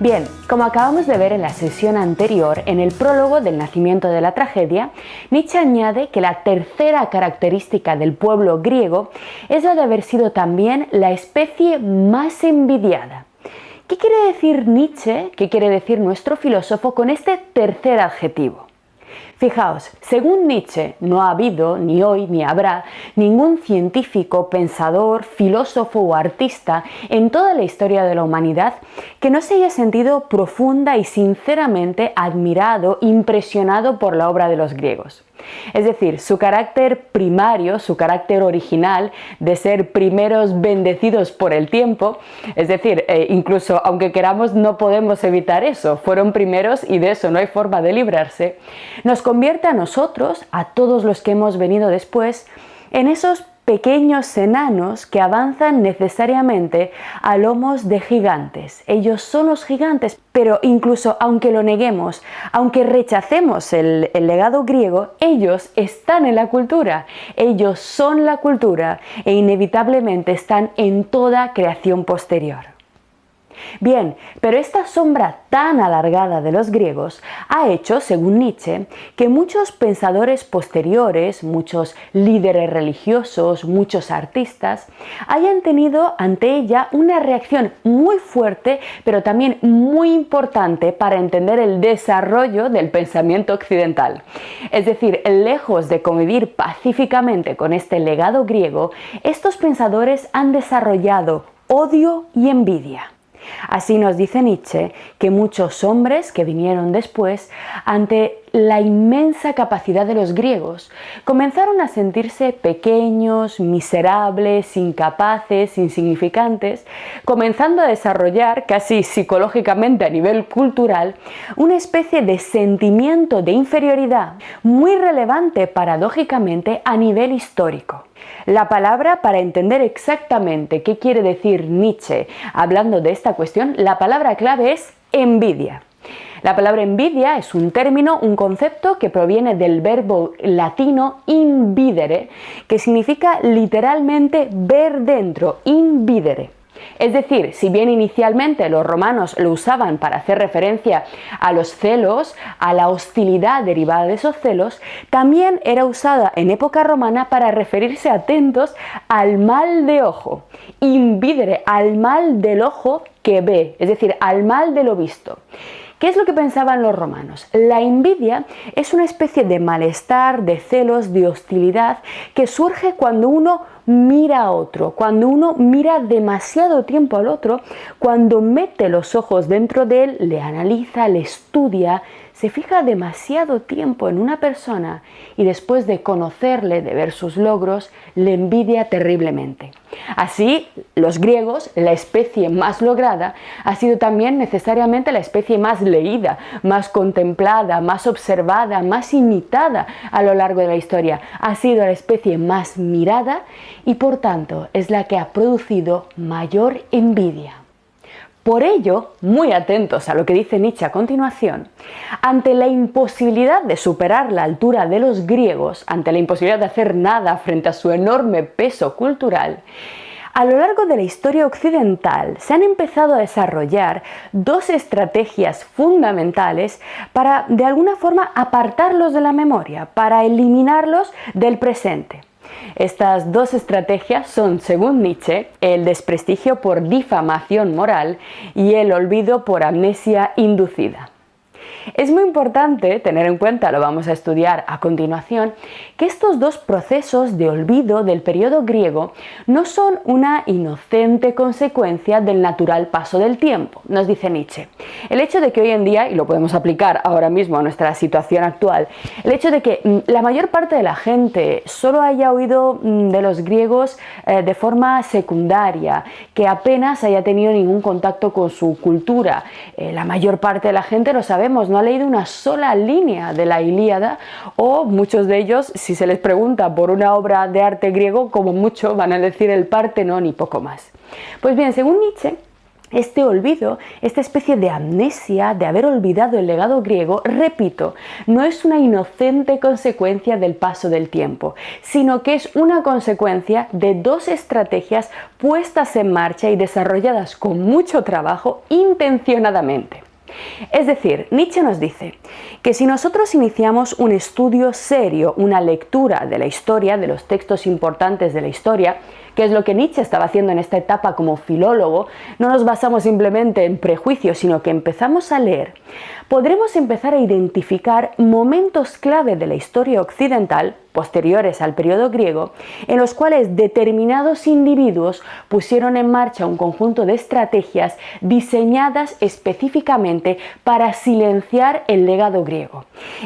Bien, como acabamos de ver en la sesión anterior, en el prólogo del nacimiento de la tragedia, Nietzsche añade que la tercera característica del pueblo griego es la de haber sido también la especie más envidiada. ¿Qué quiere decir Nietzsche, qué quiere decir nuestro filósofo con este tercer adjetivo? Fijaos, según Nietzsche, no ha habido, ni hoy, ni habrá, ningún científico, pensador, filósofo o artista en toda la historia de la humanidad que no se haya sentido profunda y sinceramente admirado, impresionado por la obra de los griegos. Es decir, su carácter primario, su carácter original de ser primeros bendecidos por el tiempo, es decir, incluso aunque queramos no podemos evitar eso, fueron primeros y de eso no hay forma de librarse, nos convierte a nosotros, a todos los que hemos venido después, en esos pequeños enanos que avanzan necesariamente a lomos de gigantes. Ellos son los gigantes, pero incluso aunque lo neguemos, aunque rechacemos el legado griego, ellos están en la cultura, ellos son la cultura e inevitablemente están en toda creación posterior. Bien, pero esta sombra tan alargada de los griegos ha hecho, según Nietzsche, que muchos pensadores posteriores, muchos líderes religiosos, muchos artistas, hayan tenido ante ella una reacción muy fuerte, pero también muy importante para entender el desarrollo del pensamiento occidental. Es decir, lejos de convivir pacíficamente con este legado griego, estos pensadores han desarrollado odio y envidia. Así nos dice Nietzsche que muchos hombres que vinieron después, ante la inmensa capacidad de los griegos, comenzaron a sentirse pequeños, miserables, incapaces, insignificantes, comenzando a desarrollar, casi psicológicamente a nivel cultural, una especie de sentimiento de inferioridad muy relevante paradójicamente a nivel histórico. La palabra, para entender exactamente qué quiere decir Nietzsche hablando de esta cuestión, la palabra clave es envidia. La palabra envidia es un término, un concepto que proviene del verbo latino invidere, que significa literalmente ver dentro, invidere. Es decir, si bien inicialmente los romanos lo usaban para hacer referencia a los celos, a la hostilidad derivada de esos celos, también era usada en época romana para referirse, atentos, al mal de ojo. Invidere, al mal del ojo que ve, es decir, al mal de lo visto. ¿Qué es lo que pensaban los romanos? La envidia es una especie de malestar, de celos, de hostilidad que surge cuando uno mira a otro, cuando uno mira demasiado tiempo al otro, cuando mete los ojos dentro de él, le analiza, le estudia, se fija demasiado tiempo en una persona y después de conocerle, de ver sus logros, le envidia terriblemente. Así, los griegos, la especie más lograda, ha sido también necesariamente la especie más leída, más contemplada, más observada, más imitada a lo largo de la historia. Ha sido la especie más mirada y por tanto es la que ha producido mayor envidia. Por ello, muy atentos a lo que dice Nietzsche a continuación, ante la imposibilidad de superar la altura de los griegos, ante la imposibilidad de hacer nada frente a su enorme peso cultural, a lo largo de la historia occidental se han empezado a desarrollar dos estrategias fundamentales para, de alguna forma, apartarlos de la memoria, para eliminarlos del presente. Estas dos estrategias son, según Nietzsche, el desprestigio por difamación moral y el olvido por amnesia inducida. Es muy importante tener en cuenta, lo vamos a estudiar a continuación, que estos dos procesos de olvido del periodo griego no son una inocente consecuencia del natural paso del tiempo, nos dice Nietzsche. El hecho de que hoy en día, y lo podemos aplicar ahora mismo a nuestra situación actual, el hecho de que la mayor parte de la gente solo haya oído de los griegos de forma secundaria, que apenas haya tenido ningún contacto con su cultura, la mayor parte de la gente, lo sabemos, no ha leído una sola línea de la Ilíada, o muchos de ellos, si se les pregunta por una obra de arte griego, como mucho van a decir el Partenón y poco más. Pues bien, según Nietzsche, Este olvido, esta especie de amnesia de haber olvidado el legado griego, repito, no es una inocente consecuencia del paso del tiempo, sino que es una consecuencia de dos estrategias puestas en marcha y desarrolladas con mucho trabajo intencionadamente. Es decir, Nietzsche nos dice que si nosotros iniciamos un estudio serio, una lectura de la historia, de los textos importantes de la historia, que es lo que Nietzsche estaba haciendo en esta etapa como filólogo, no nos basamos simplemente en prejuicios, sino que empezamos a leer, podremos empezar a identificar momentos clave de la historia occidental, posteriores al periodo griego, en los cuales determinados individuos pusieron en marcha un conjunto de estrategias diseñadas específicamente para silenciar el legado griego.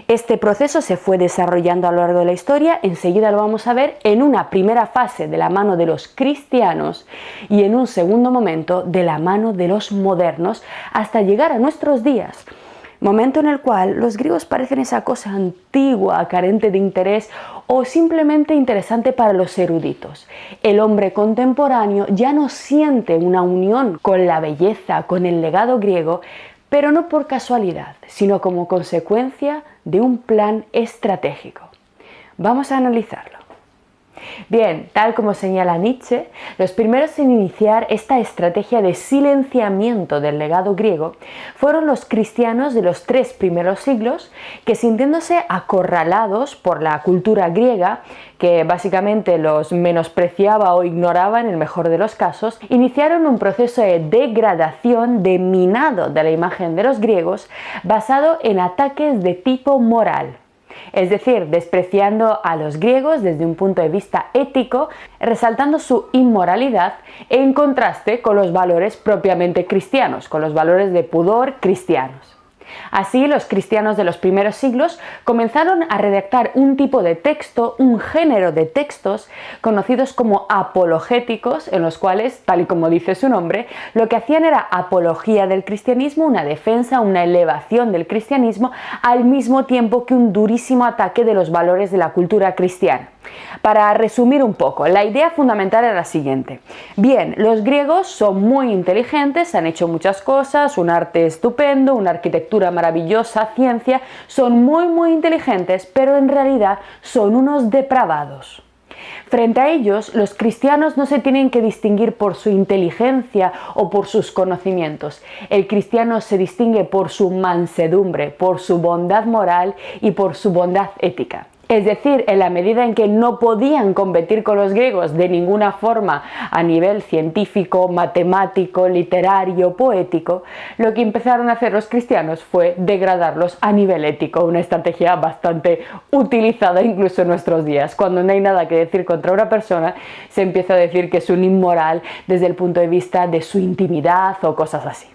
Este proceso se fue desarrollando a lo largo de la historia, enseguida lo vamos a ver en una primera fase de la mano de los cristianos y en un segundo momento de la mano de los modernos hasta llegar a nuestros días. Momento en el cual los griegos parecen esa cosa antigua, carente de interés o simplemente interesante para los eruditos. El hombre contemporáneo ya no siente una unión con la belleza, con el legado griego, pero no por casualidad, sino como consecuencia de un plan estratégico. Vamos a analizarlo. Bien, tal como señala Nietzsche, los primeros en iniciar esta estrategia de silenciamiento del legado griego fueron los cristianos de los 3 primeros siglos que, sintiéndose acorralados por la cultura griega, que básicamente los menospreciaba o ignoraba en el mejor de los casos, iniciaron un proceso de degradación, de minado de la imagen de los griegos basado en ataques de tipo moral. Es decir, despreciando a los griegos desde un punto de vista ético, resaltando su inmoralidad en contraste con los valores propiamente cristianos, con los valores de pudor cristianos. Así, los cristianos de los primeros siglos comenzaron a redactar un tipo de texto, un género de textos conocidos como apologéticos, en los cuales, tal y como dice su nombre, lo que hacían era apología del cristianismo, una defensa, una elevación del cristianismo, al mismo tiempo que un durísimo ataque de los valores de la cultura cristiana. Para resumir un poco, la idea fundamental era la siguiente. Bien, los griegos son muy inteligentes, han hecho muchas cosas, un arte estupendo, una arquitectura maravillosa, ciencia, son muy inteligentes, pero en realidad son unos depravados. Frente a ellos, los cristianos no se tienen que distinguir por su inteligencia o por sus conocimientos. El cristiano se distingue por su mansedumbre, por su bondad moral y por su bondad ética. Es decir, en la medida en que no podían competir con los griegos de ninguna forma a nivel científico, matemático, literario, poético, lo que empezaron a hacer los cristianos fue degradarlos a nivel ético, una estrategia bastante utilizada incluso en nuestros días. Cuando no hay nada que decir contra una persona, se empieza a decir que es un inmoral desde el punto de vista de su intimidad o cosas así.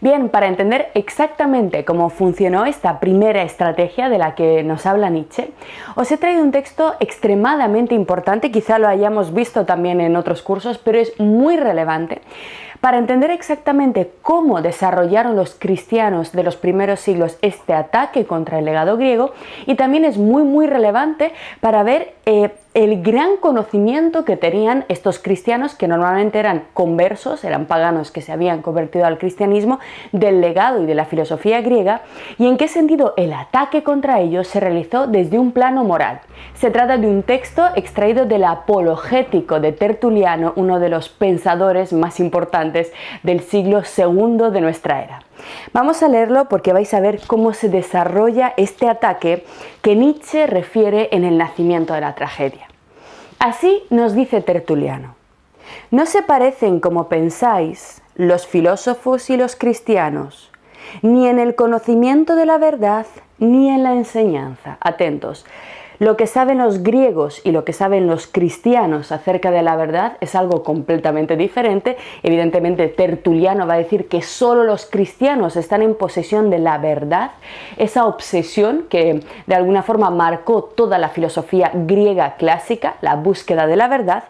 Bien, para entender exactamente cómo funcionó esta primera estrategia de la que nos habla Nietzsche, os he traído un texto extremadamente importante, quizá lo hayamos visto también en otros cursos, pero es muy relevante para entender exactamente cómo desarrollaron los cristianos de los primeros siglos este ataque contra el legado griego, y también es muy relevante para ver el gran conocimiento que tenían estos cristianos, que normalmente eran conversos, eran paganos que se habían convertido al cristianismo, del legado y de la filosofía griega, y en qué sentido el ataque contra ellos se realizó desde un plano moral. Se trata de un texto extraído del Apologético de Tertuliano, uno de los pensadores más importantes del siglo II de nuestra era. Vamos a leerlo porque vais a ver cómo se desarrolla este ataque que Nietzsche refiere en El nacimiento de la tragedia. Así nos dice Tertuliano: no se parecen, como pensáis, los filósofos y los cristianos, ni en el conocimiento de la verdad, ni en la enseñanza. Atentos. Lo que saben los griegos y lo que saben los cristianos acerca de la verdad es algo completamente diferente. Evidentemente, Tertuliano va a decir que solo los cristianos están en posesión de la verdad, esa obsesión que de alguna forma marcó toda la filosofía griega clásica, la búsqueda de la verdad,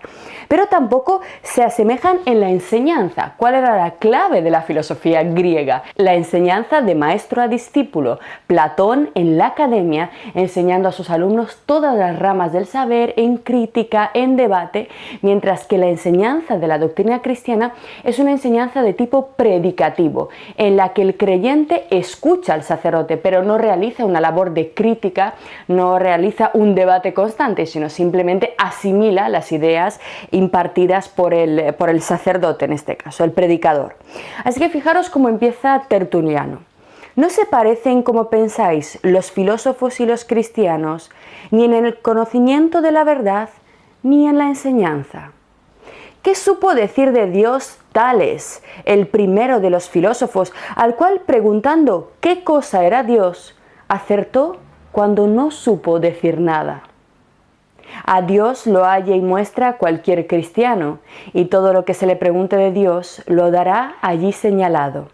pero tampoco se asemejan en la enseñanza. ¿Cuál era la clave de la filosofía griega? La enseñanza de maestro a discípulo, Platón en la academia enseñando a sus alumnos todas las ramas del saber en crítica, en debate, mientras que la enseñanza de la doctrina cristiana es una enseñanza de tipo predicativo, en la que el creyente escucha al sacerdote, pero no realiza una labor de crítica, no realiza un debate constante, sino simplemente asimila las ideas impartidas por el sacerdote, en este caso, el predicador. Así que fijaros cómo empieza Tertuliano. No se parecen, como pensáis, los filósofos y los cristianos, ni en el conocimiento de la verdad, ni en la enseñanza. ¿Qué supo decir de Dios Tales, el primero de los filósofos, al cual, preguntando qué cosa era Dios, acertó cuando no supo decir nada? A Dios lo halla y muestra cualquier cristiano, y todo lo que se le pregunte de Dios lo dará allí señalado.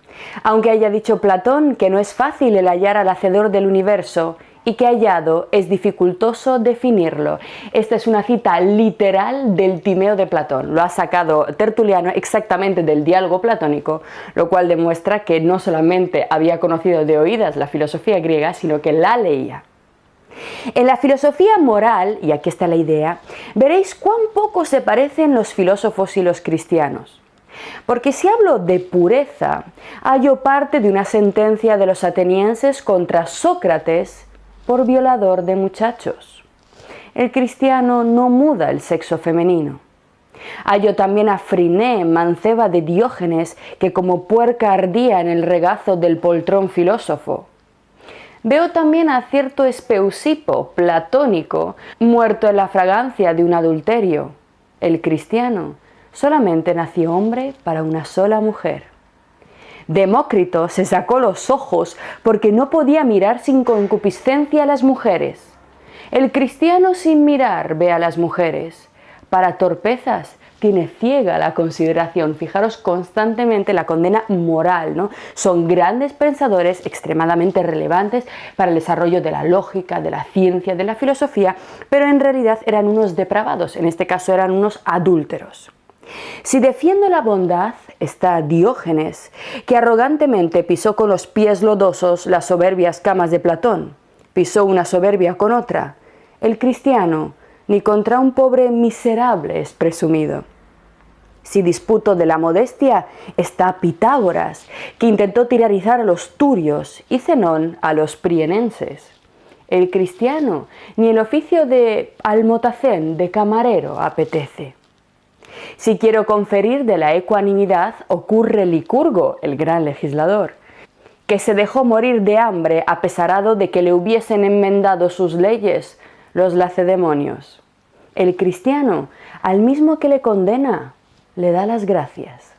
Aunque haya dicho Platón que no es fácil el hallar al hacedor del universo, y que hallado es dificultoso definirlo. Esta es una cita literal del Timeo de Platón. Lo ha sacado Tertuliano exactamente del diálogo platónico, lo cual demuestra que no solamente había conocido de oídas la filosofía griega, sino que la leía. En la filosofía moral, y aquí está la idea, veréis cuán poco se parecen los filósofos y los cristianos. Porque si hablo de pureza, hallo parte de una sentencia de los atenienses contra Sócrates por violador de muchachos. El cristiano no muda el sexo femenino. Hallo también a Friné, manceba de Diógenes, que como puerca ardía en el regazo del poltrón filósofo. Veo también a cierto Espeusipo, platónico, muerto en la fragancia de un adulterio. El cristiano solamente nació hombre para una sola mujer. Demócrito se sacó los ojos porque no podía mirar sin concupiscencia a las mujeres. El cristiano sin mirar ve a las mujeres. Para torpezas tiene ciega la consideración. Fijaros constantemente la condena moral, ¿no? Son grandes pensadores extremadamente relevantes para el desarrollo de la lógica, de la ciencia, de la filosofía, pero en realidad eran unos depravados, en este caso eran unos adúlteros. Si defiendo la bondad, está Diógenes, que arrogantemente pisó con los pies lodosos las soberbias camas de Platón. Pisó una soberbia con otra. El cristiano ni contra un pobre miserable es presumido. Si disputo de la modestia, está Pitágoras, que intentó tirarizar a los turios y Zenón a los prienenses. El cristiano ni el oficio de almotacén, de camarero, apetece. Si quiero conferir de la ecuanimidad, ocurre Licurgo, el gran legislador, que se dejó morir de hambre apesarado de que le hubiesen enmendado sus leyes los lacedemonios. El cristiano, al mismo que le condena, le da las gracias.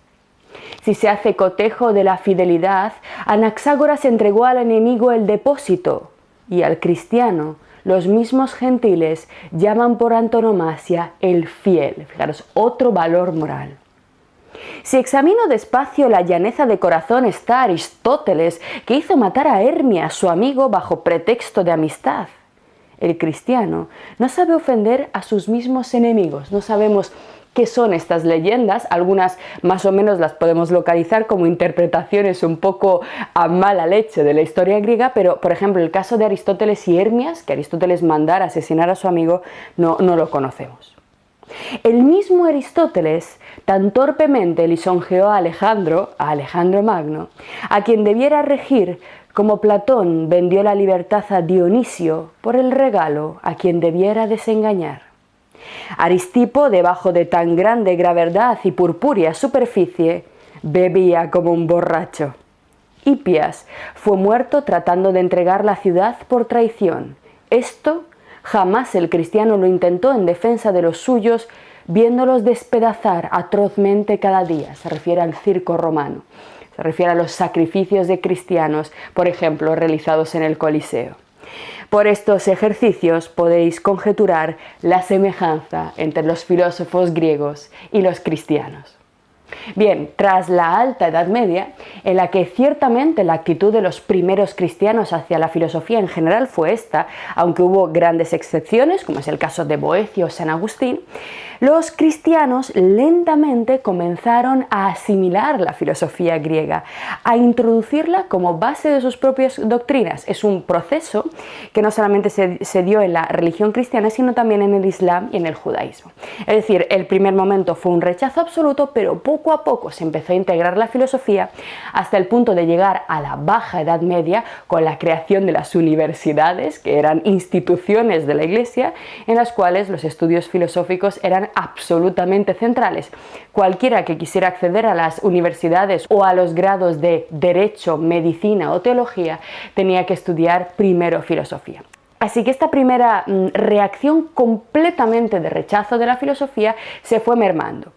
Si se hace cotejo de la fidelidad, Anaxágoras entregó al enemigo el depósito, y al cristiano los mismos gentiles llaman por antonomasia el fiel. Fijaros, otro valor moral. Si examino despacio la llaneza de corazón, está Aristóteles, que hizo matar a Hermia, su amigo, bajo pretexto de amistad. El cristiano no sabe ofender a sus mismos enemigos. No sabemos qué son estas leyendas, algunas más o menos las podemos localizar como interpretaciones un poco a mala leche de la historia griega, pero por ejemplo el caso de Aristóteles y Hermias, que Aristóteles mandara asesinar a su amigo, no lo conocemos. El mismo Aristóteles tan torpemente lisonjeó a Alejandro Magno, a quien debiera regir, como Platón vendió la libertad a Dionisio por el regalo a quien debiera desengañar. Aristipo, debajo de tan grande gravedad y purpúrea superficie, bebía como un borracho. Hipias fue muerto tratando de entregar la ciudad por traición. Esto jamás el cristiano lo intentó en defensa de los suyos, viéndolos despedazar atrozmente cada día. Se refiere al circo romano. Se refiere a los sacrificios de cristianos, por ejemplo, realizados en el Coliseo. Por estos ejercicios podéis conjeturar la semejanza entre los filósofos griegos y los cristianos. Bien, tras la Alta Edad Media, en la que ciertamente la actitud de los primeros cristianos hacia la filosofía en general fue esta, aunque hubo grandes excepciones, como es el caso de Boecio o San Agustín, los cristianos lentamente comenzaron a asimilar la filosofía griega, a introducirla como base de sus propias doctrinas. Es un proceso que no solamente se dio en la religión cristiana, sino también en el Islam y en el judaísmo. Es decir, el primer momento fue un rechazo absoluto, pero poco a poco se empezó a integrar la filosofía hasta el punto de llegar a la Baja Edad Media con la creación de las universidades, que eran instituciones de la Iglesia, en las cuales los estudios filosóficos eran absolutamente centrales. Cualquiera que quisiera acceder a las universidades o a los grados de Derecho, Medicina o Teología tenía que estudiar primero filosofía. Así que esta primera reacción completamente de rechazo de la filosofía se fue mermando.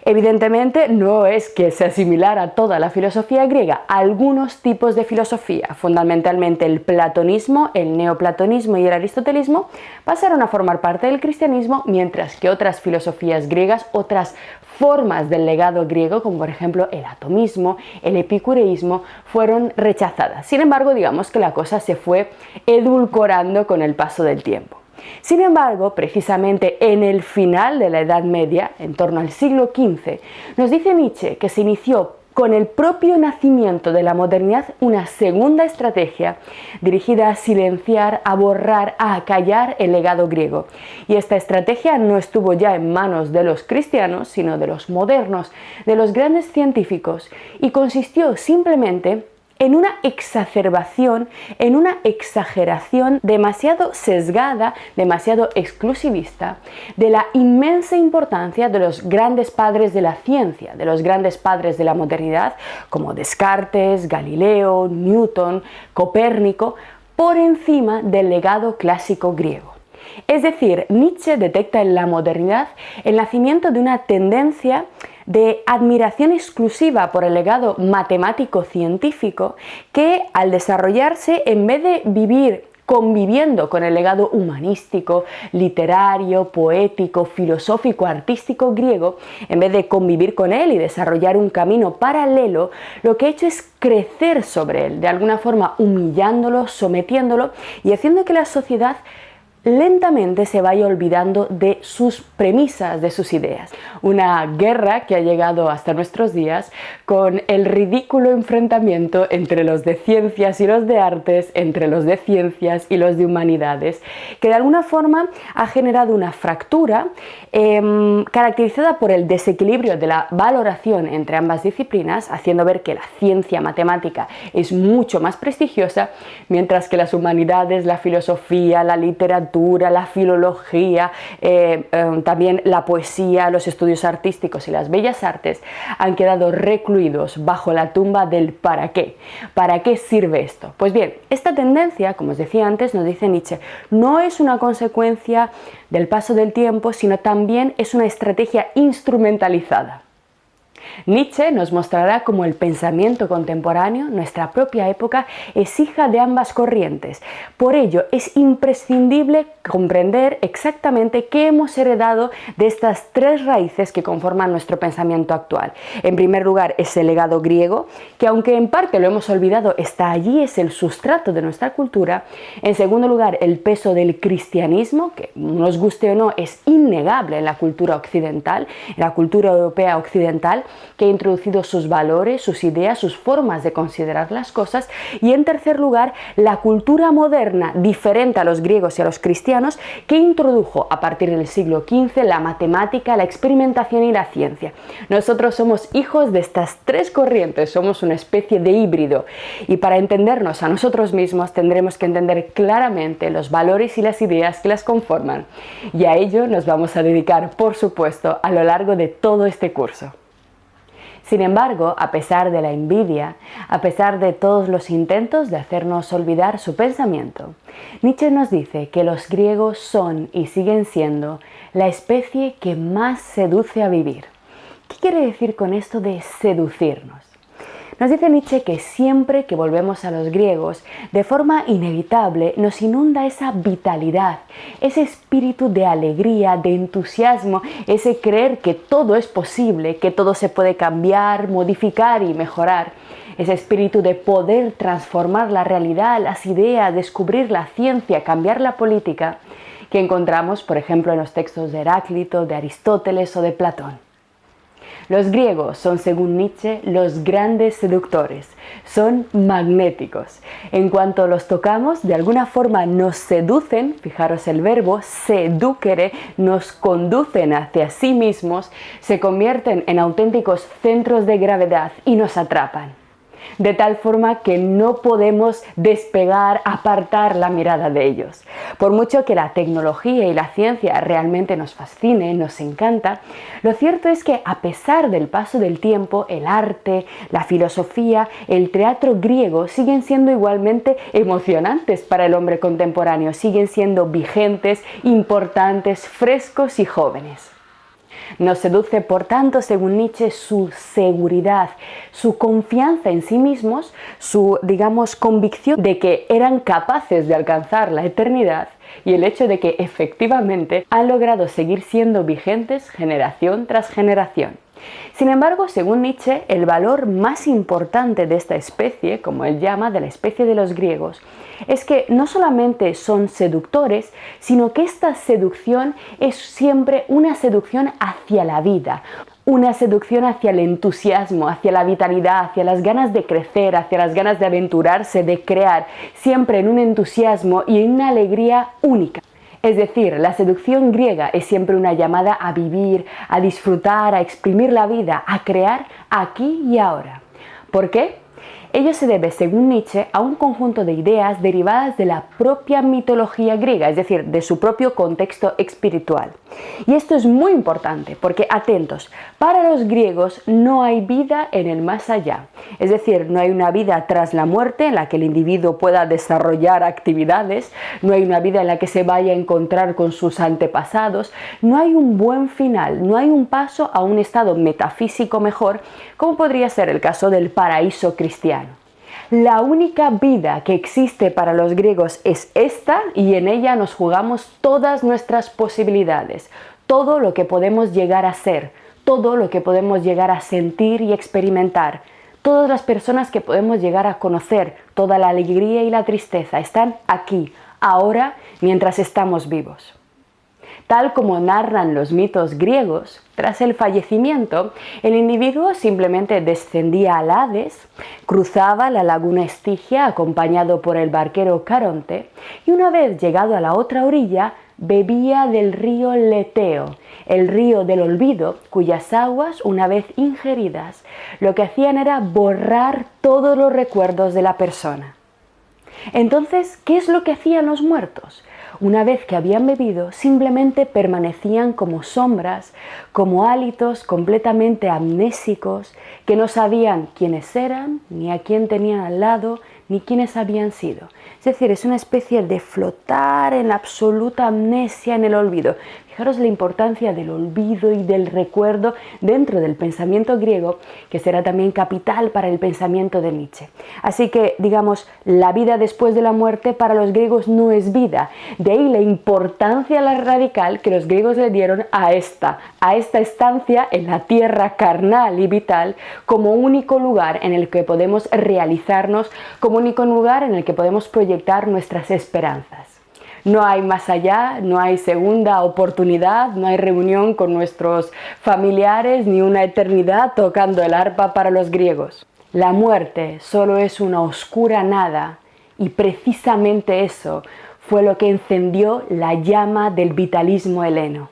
Evidentemente no es que se asimilara toda la filosofía griega, algunos tipos de filosofía, fundamentalmente el platonismo, el neoplatonismo y el aristotelismo, pasaron a formar parte del cristianismo, mientras que otras filosofías griegas, otras formas del legado griego, como por ejemplo el atomismo, el epicureísmo, fueron rechazadas. Sin embargo, digamos que la cosa se fue edulcorando con el paso del tiempo. Sin embargo, precisamente en el final de la Edad Media, en torno al siglo XV, nos dice Nietzsche que se inició con el propio nacimiento de la modernidad una segunda estrategia dirigida a silenciar, a borrar, a acallar el legado griego. Y esta estrategia no estuvo ya en manos de los cristianos, sino de los modernos, de los grandes científicos, y consistió simplemente en una exacerbación, en una exageración demasiado sesgada, demasiado exclusivista de la inmensa importancia de los grandes padres de la ciencia, de los grandes padres de la modernidad, como Descartes, Galileo, Newton, Copérnico, por encima del legado clásico griego. Es decir, Nietzsche detecta en la modernidad el nacimiento de una tendencia de admiración exclusiva por el legado matemático-científico que, al desarrollarse, en vez de vivir conviviendo con el legado humanístico, literario, poético, filosófico, artístico griego, en vez de convivir con él y desarrollar un camino paralelo, lo que ha hecho es crecer sobre él, de alguna forma humillándolo, sometiéndolo y haciendo que la sociedad lentamente se vaya olvidando de sus premisas, de sus ideas. Una guerra que ha llegado hasta nuestros días con el ridículo enfrentamiento entre los de ciencias y los de artes, entre los de ciencias y los de humanidades, que de alguna forma ha generado una fractura caracterizada por el desequilibrio de la valoración entre ambas disciplinas, haciendo ver que la ciencia matemática es mucho más prestigiosa, mientras que las humanidades, la filosofía, la literatura, la filología, también la poesía, los estudios artísticos y las bellas artes han quedado recluidos bajo la tumba del ¿para qué? ¿Para qué sirve esto? Pues bien, esta tendencia, como os decía antes, nos dice Nietzsche, no es una consecuencia del paso del tiempo, sino también es una estrategia instrumentalizada. Nietzsche nos mostrará cómo el pensamiento contemporáneo, nuestra propia época, es hija de ambas corrientes. Por ello, es imprescindible comprender exactamente qué hemos heredado de estas tres raíces que conforman nuestro pensamiento actual. En primer lugar, ese legado griego, que aunque en parte lo hemos olvidado, está allí, es el sustrato de nuestra cultura. En segundo lugar, el peso del cristianismo, que nos guste o no, es innegable en la cultura occidental, en la cultura europea occidental, que ha introducido sus valores, sus ideas, sus formas de considerar las cosas. Y en tercer lugar, la cultura moderna, diferente a los griegos y a los cristianos, que introdujo a partir del siglo XV la matemática, la experimentación y la ciencia. Nosotros somos hijos de estas tres corrientes, somos una especie de híbrido, y para entendernos a nosotros mismos tendremos que entender claramente los valores y las ideas que las conforman. Y a ello nos vamos a dedicar, por supuesto, a lo largo de todo este curso. Sin embargo, a pesar de la envidia, a pesar de todos los intentos de hacernos olvidar su pensamiento, Nietzsche nos dice que los griegos son y siguen siendo la especie que más seduce a vivir. ¿Qué quiere decir con esto de seducirnos? Nos dice Nietzsche que siempre que volvemos a los griegos, de forma inevitable nos inunda esa vitalidad, ese espíritu de alegría, de entusiasmo, ese creer que todo es posible, que todo se puede cambiar, modificar y mejorar. Ese espíritu de poder transformar la realidad, las ideas, descubrir la ciencia, cambiar la política, que encontramos, por ejemplo, en los textos de Heráclito, de Aristóteles o de Platón. Los griegos son, según Nietzsche, los grandes seductores, son magnéticos. En cuanto los tocamos, de alguna forma nos seducen, fijaros el verbo, seducere, nos conducen hacia sí mismos, se convierten en auténticos centros de gravedad y nos atrapan. De tal forma que no podemos despegar, apartar la mirada de ellos. Por mucho que la tecnología y la ciencia realmente nos fascine, nos encanta, lo cierto es que a pesar del paso del tiempo, el arte, la filosofía, el teatro griego siguen siendo igualmente emocionantes para el hombre contemporáneo, siguen siendo vigentes, importantes, frescos y jóvenes. Nos seduce, por tanto, según Nietzsche, su seguridad, su confianza en sí mismos, su, convicción de que eran capaces de alcanzar la eternidad y el hecho de que efectivamente han logrado seguir siendo vigentes generación tras generación. Sin embargo, según Nietzsche, el valor más importante de esta especie, como él llama, de la especie de los griegos, es que no solamente son seductores, sino que esta seducción es siempre una seducción hacia la vida, una seducción hacia el entusiasmo, hacia la vitalidad, hacia las ganas de crecer, hacia las ganas de aventurarse, de crear, siempre en un entusiasmo y en una alegría única. Es decir, la seducción griega es siempre una llamada a vivir, a disfrutar, a exprimir la vida, a crear aquí y ahora. ¿Por qué? Ello se debe, según Nietzsche, a un conjunto de ideas derivadas de la propia mitología griega, es decir, de su propio contexto espiritual. Y esto es muy importante porque, atentos, para los griegos no hay vida en el más allá. Es decir, no hay una vida tras la muerte en la que el individuo pueda desarrollar actividades, no hay una vida en la que se vaya a encontrar con sus antepasados, no hay un buen final, no hay un paso a un estado metafísico mejor, como podría ser el caso del paraíso cristiano. La única vida que existe para los griegos es esta y en ella nos jugamos todas nuestras posibilidades, todo lo que podemos llegar a ser, todo lo que podemos llegar a sentir y experimentar. Todas las personas que podemos llegar a conocer, toda la alegría y la tristeza están aquí, ahora, mientras estamos vivos. Tal como narran los mitos griegos, tras el fallecimiento, el individuo simplemente descendía al Hades, cruzaba la laguna Estigia acompañado por el barquero Caronte y una vez llegado a la otra orilla, bebía del río Leteo, el río del olvido, cuyas aguas, una vez ingeridas, lo que hacían era borrar todos los recuerdos de la persona. Entonces, ¿qué es lo que hacían los muertos? Una vez que habían bebido, simplemente permanecían como sombras, como hálitos completamente amnésicos, que no sabían quiénes eran, ni a quién tenían al lado, ni quiénes habían sido. Es decir, es una especie de flotar en la absoluta amnesia, en el olvido. Fijaros la importancia del olvido y del recuerdo dentro del pensamiento griego, que será también capital para el pensamiento de Nietzsche. Así que, la vida después de la muerte para los griegos no es vida. De ahí la importancia radical que los griegos le dieron a esta estancia en la tierra carnal y vital como único lugar en el que podemos realizarnos, como único lugar en el que podemos proyectar nuestras esperanzas. No hay más allá, no hay segunda oportunidad, no hay reunión con nuestros familiares ni una eternidad tocando el arpa para los griegos. La muerte solo es una oscura nada y precisamente eso fue lo que encendió la llama del vitalismo heleno.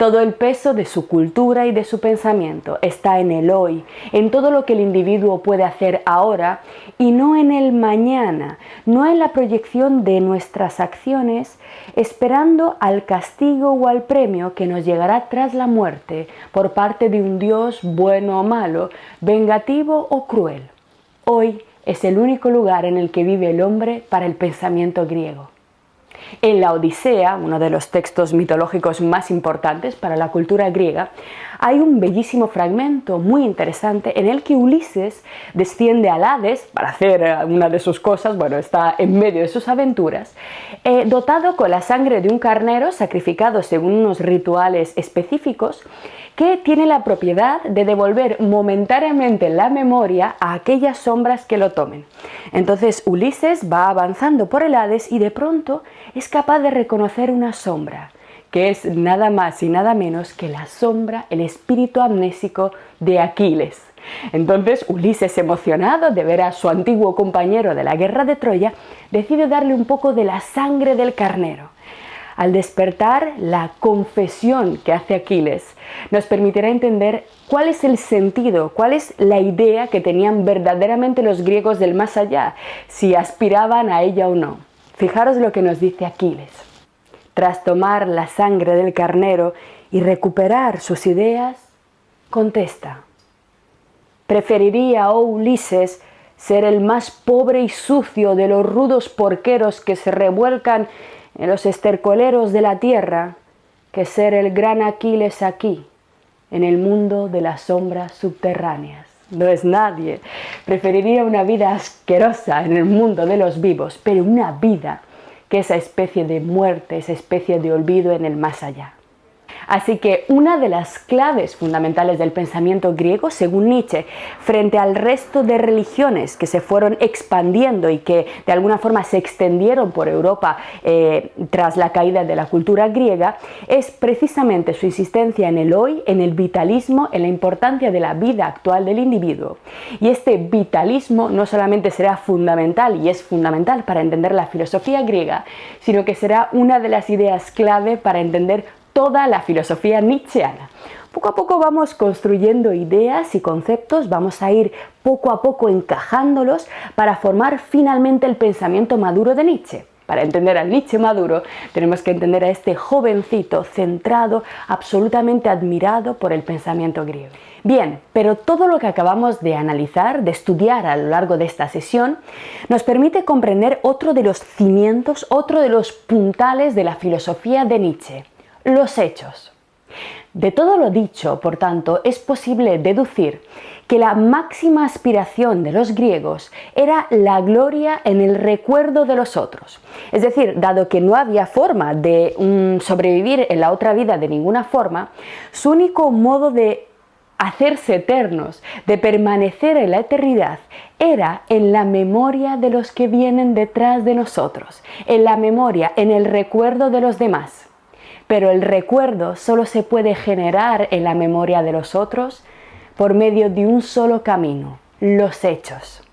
Todo el peso de su cultura y de su pensamiento está en el hoy, en todo lo que el individuo puede hacer ahora y no en el mañana, no en la proyección de nuestras acciones, esperando al castigo o al premio que nos llegará tras la muerte por parte de un Dios bueno o malo, vengativo o cruel. Hoy es el único lugar en el que vive el hombre para el pensamiento griego. En la Odisea, uno de los textos mitológicos más importantes para la cultura griega, hay un bellísimo fragmento muy interesante en el que Ulises desciende al Hades para hacer una de sus cosas, bueno, está en medio de sus aventuras, dotado con la sangre de un carnero sacrificado según unos rituales específicos que tiene la propiedad de devolver momentáneamente la memoria a aquellas sombras que lo tomen. Entonces Ulises va avanzando por el Hades y de pronto es capaz de reconocer una sombra, que es nada más y nada menos que la sombra, el espíritu amnésico de Aquiles. Entonces Ulises, emocionado de ver a su antiguo compañero de la guerra de Troya, decide darle un poco de la sangre del carnero. Al despertar, la confesión que hace Aquiles nos permitirá entender cuál es el sentido, cuál es la idea que tenían verdaderamente los griegos del más allá, si aspiraban a ella o no. Fijaros lo que nos dice Aquiles. Tras tomar la sangre del carnero y recuperar sus ideas, contesta: preferiría, oh Ulises, ser el más pobre y sucio de los rudos porqueros que se revuelcan en los estercoleros de la tierra, que ser el gran Aquiles aquí, en el mundo de las sombras subterráneas. No es nadie. Preferiría una vida asquerosa en el mundo de los vivos, pero una vida que esa especie de muerte, esa especie de olvido en el más allá. Así que una de las claves fundamentales del pensamiento griego, según Nietzsche, frente al resto de religiones que se fueron expandiendo y que de alguna forma se extendieron por Europa tras la caída de la cultura griega, es precisamente su insistencia en el hoy, en el vitalismo, en la importancia de la vida actual del individuo. Y este vitalismo no solamente será fundamental, y es fundamental para entender la filosofía griega, sino que será una de las ideas clave para entender toda la filosofía nietzscheana. Poco a poco vamos construyendo ideas y conceptos, vamos a ir poco a poco encajándolos para formar finalmente el pensamiento maduro de Nietzsche. Para entender al Nietzsche maduro tenemos que entender a este jovencito centrado, absolutamente admirado por el pensamiento griego. Bien, pero todo lo que acabamos de analizar, de estudiar a lo largo de esta sesión, nos permite comprender otro de los cimientos, otro de los puntales de la filosofía de Nietzsche: los hechos. De todo lo dicho, por tanto, es posible deducir que la máxima aspiración de los griegos era la gloria en el recuerdo de los otros. Es decir, dado que no había forma de sobrevivir en la otra vida de ninguna forma, su único modo de hacerse eternos, de permanecer en la eternidad, era en la memoria de los que vienen detrás de nosotros, en la memoria, en el recuerdo de los demás. Pero el recuerdo solo se puede generar en la memoria de los otros por medio de un solo camino: los hechos.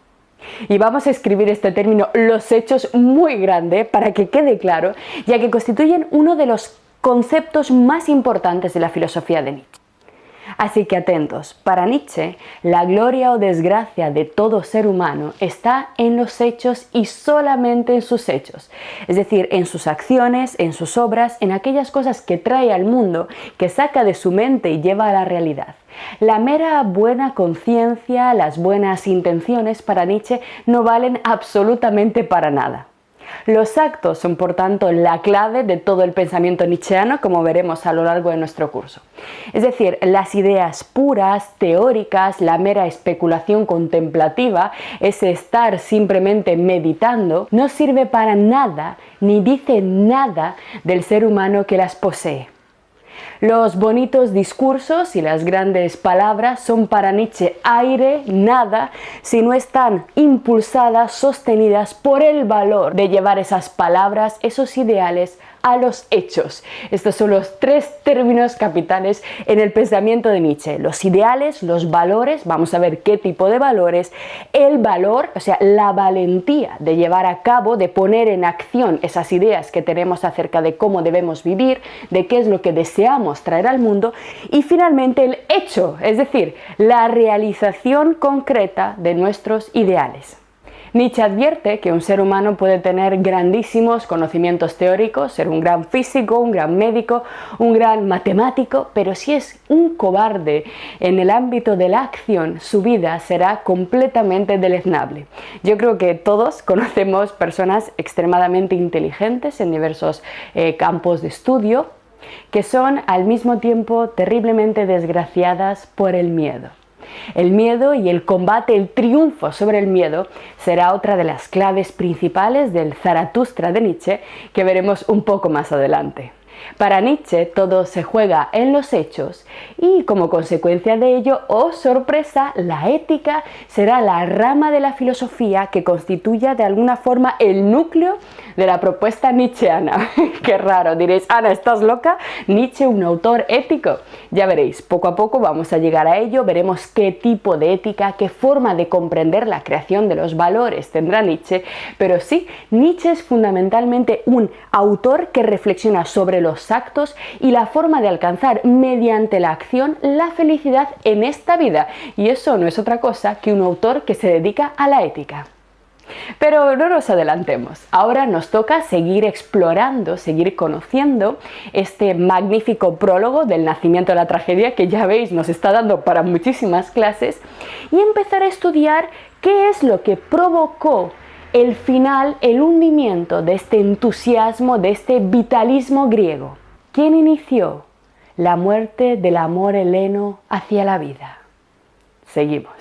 Y vamos a escribir este término, los hechos, muy grande para que quede claro, ya que constituyen uno de los conceptos más importantes de la filosofía de Nietzsche. Así que atentos, para Nietzsche, la gloria o desgracia de todo ser humano está en los hechos y solamente en sus hechos, es decir, en sus acciones, en sus obras, en aquellas cosas que trae al mundo, que saca de su mente y lleva a la realidad. La mera buena conciencia, las buenas intenciones para Nietzsche no valen absolutamente para nada. Los actos son, por tanto, la clave de todo el pensamiento nietzscheano, como veremos a lo largo de nuestro curso. Es decir, las ideas puras, teóricas, la mera especulación contemplativa, ese estar simplemente meditando, no sirve para nada, ni dice nada del ser humano que las posee. Los bonitos discursos y las grandes palabras son para Nietzsche aire, nada, si no están impulsadas, sostenidas por el valor de llevar esas palabras, esos ideales, a los hechos. Estos son los tres términos capitales en el pensamiento de Nietzsche: los ideales, los valores, vamos a ver qué tipo de valores, el valor, o sea, la valentía de llevar a cabo, de poner en acción esas ideas que tenemos acerca de cómo debemos vivir, de qué es lo que deseamos traer al mundo, y finalmente el hecho, es decir, la realización concreta de nuestros ideales. Nietzsche advierte que un ser humano puede tener grandísimos conocimientos teóricos, ser un gran físico, un gran médico, un gran matemático, pero si es un cobarde en el ámbito de la acción, su vida será completamente deleznable. Yo creo que todos conocemos personas extremadamente inteligentes en diversos campos de estudio, que son al mismo tiempo terriblemente desgraciadas por el miedo. El miedo y el combate, el triunfo sobre el miedo, será otra de las claves principales del Zaratustra de Nietzsche, que veremos un poco más adelante. Para Nietzsche todo se juega en los hechos y como consecuencia de ello, oh sorpresa, la ética será la rama de la filosofía que constituya de alguna forma el núcleo de la propuesta nietzscheana. Qué raro, diréis, Ana, ¿estás loca? ¿Nietzsche un autor ético? Ya veréis, poco a poco vamos a llegar a ello, veremos qué tipo de ética, qué forma de comprender la creación de los valores tendrá Nietzsche, pero sí, Nietzsche es fundamentalmente un autor que reflexiona sobre los actos y la forma de alcanzar mediante la acción la felicidad en esta vida, y eso no es otra cosa que un autor que se dedica a la ética. Pero no nos adelantemos, ahora nos toca seguir explorando, seguir conociendo este magnífico prólogo del nacimiento de la tragedia que ya veis nos está dando para muchísimas clases y empezar a estudiar qué es lo que provocó el final, el hundimiento de este entusiasmo, de este vitalismo griego. ¿Quién inició la muerte del amor heleno hacia la vida? Seguimos.